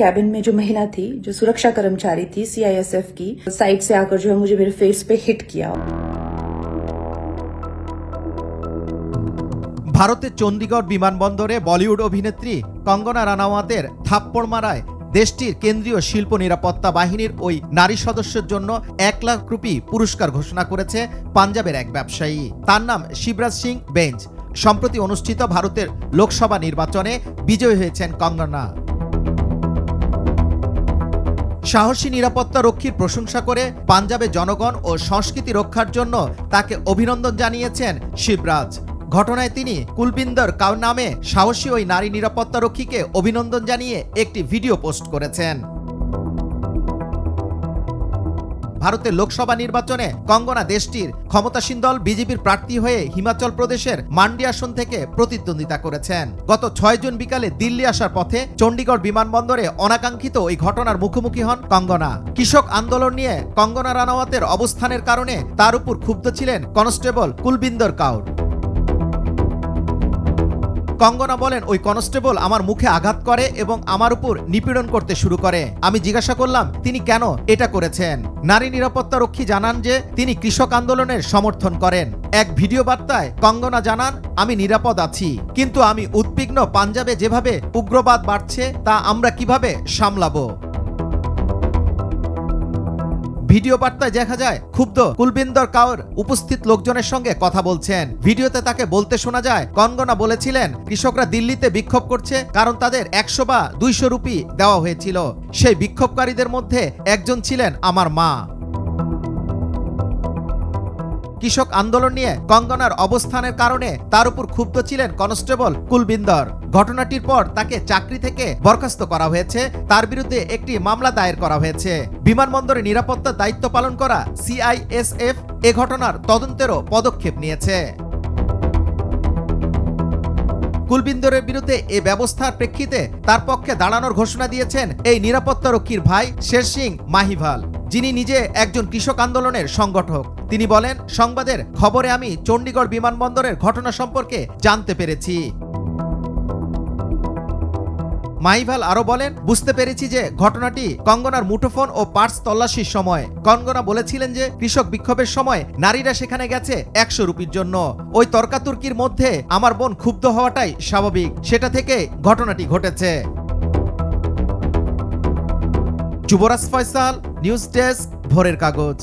Cabin में जो महिला थी, जो सुरक्षा कर्मचारी थी सीआईएसएफ की, साइड से आकर जो है मुझे मेरे फेस पे हिट किया। ভারতের চণ্ডীগড় বিমানবন্দরে বলিউড অভিনেত্রী কঙ্গনা রানাওয়াতের থাপ্পড় মারায় দেশটির কেন্দ্রীয় শিল্প নিরাপত্তা বাহিনীর ওই নারী সদস্যের জন্য 1 লাখ রুপি পুরস্কার ঘোষণা করেছে পাঞ্জাবের এক ব্যবসায়ী। তার নাম শিবরাজ সিং বেঞ্জ। সম্প্রতি অনুষ্ঠিত ভারতের লোকসভা নির্বাচনে বিজয়ী হয়েছেন কঙ্গনা। সাহসী নিরাপত্তা রক্ষীর প্রশংসা করে পাঞ্জাবের জনগণ ও সংস্কৃতি রক্ষার জন্য তাকে অভিনন্দন জানিয়েছেন শিবরাজ। ঘটনায় তিনি কুলবিন্দর কাউর নামে সাহসী ওই নারী নিরাপত্তা রক্ষীকে অভিনন্দন জানিয়ে একটি ভিডিও পোস্ট করেছেন। ভারতের লোকসভা নির্বাচনে কঙ্গনা দেশটির ক্ষমতাসীন দল বিজেপির প্রার্থী হয়ে হিমাচল প্রদেশের মান্ডি আসন থেকে প্রতিদ্বন্দ্বিতা করেছেন। গত 6 জুন বিকালে দিল্লি আসার পথে চণ্ডীগড় বিমানবন্দরে অনাকাঙ্ক্ষিত ওই ঘটনার মুখোমুখি হন কঙ্গনা। কৃষক আন্দোলন নিয়ে কঙ্গনা রানাওয়াতের অবস্থানের কারণে তার উপর ক্ষুব্ধ ছিলেন কনস্টেবল কুলবিন্দর কাউর। কঙ্গনা বলেন, ওই কনস্টেবল আমার মুখে আঘাত করে এবং আমার উপর নিপীড়ন করতে শুরু করে। আমি জিজ্ঞাসা করলাম তিনি কেন এটা করেছেন। নারী নিরাপত্তা রক্ষী জানান যে তিনি কৃষক আন্দোলনের সমর্থন করেন। এক ভিডিও বার্তায় কঙ্গনা জানান, আমি নিরাপদ আছি, কিন্তু আমি উদ্বিগ্ন পাঞ্জাবে যেভাবে উগ্রবাদ বাড়ছে তা আমরা কিভাবে সামলাবো। ভিডিও বার্তায় দেখা যায় ক্ষুব্ধ কুলবিন্দর কাউর উপস্থিত লোকজনের সঙ্গে কথা বলছেন। ভিডিওতে তাকে বলতে শোনা যায়, কঙ্গনা বলেছিলেন কৃষকরা দিল্লিতে বিক্ষোভ করছে কারণ তাদের 100 বা 200 রুপি দেওয়া হয়েছিল। সেই বিক্ষোভকারীদের মধ্যে একজন ছিলেন আমার মা। কৃষক আন্দোলন নিয়ে কঙ্গনার অবস্থানের কারণে তার উপর ক্ষুব্ধ ছিলেন কনস্টেবল কুলবিন্দর। ঘটনাটির পর তাকে চাকরি থেকে বরখাস্ত করা হয়েছে। তার বিরুদ্ধে একটি মামলা দায়ের করা হয়েছে। বিমানবন্দরে নিরাপত্তার দায়িত্ব পালন করা সিআইএসএফ এ ঘটনার তদন্তেরও পদক্ষেপ নিয়েছে। কুলবিন্দরের বিরুদ্ধে এ ব্যবস্থার প্রেক্ষিতে তার পক্ষে দাঁড়ানোর ঘোষণা দিয়েছেন এই নিরাপত্তা রক্ষীর ভাই শের সিং মাহিভাল, যিনি নিজে একজন কৃষক আন্দোলনের সংগঠক। তিনি বলেন, সংবাদের খবরে আমি চণ্ডীগড় বিমানবন্দরের ঘটনা সম্পর্কে জানতে পেরেছি। মাহিভাল আরো বলেন, বুঝতে পেরেছি যে ঘটনাটি কঙ্গনার মুঠোফোন ও পার্স তল্লাশির সময়। কঙ্গনা বলেছিলেন যে কৃষক বিক্ষোভের সময় নারীরা সেখানে গেছে 100 রুপির জন্য। ওই তর্কাতর্কির মধ্যে আমার বোন ক্ষুব্ধ হওয়াটাই স্বাভাবিক, সেটা থেকে ঘটনাটি ঘটেছে। যুবরাজ ফয়সাল, নিউজ ডেস্ক, ভোরের কাগজ।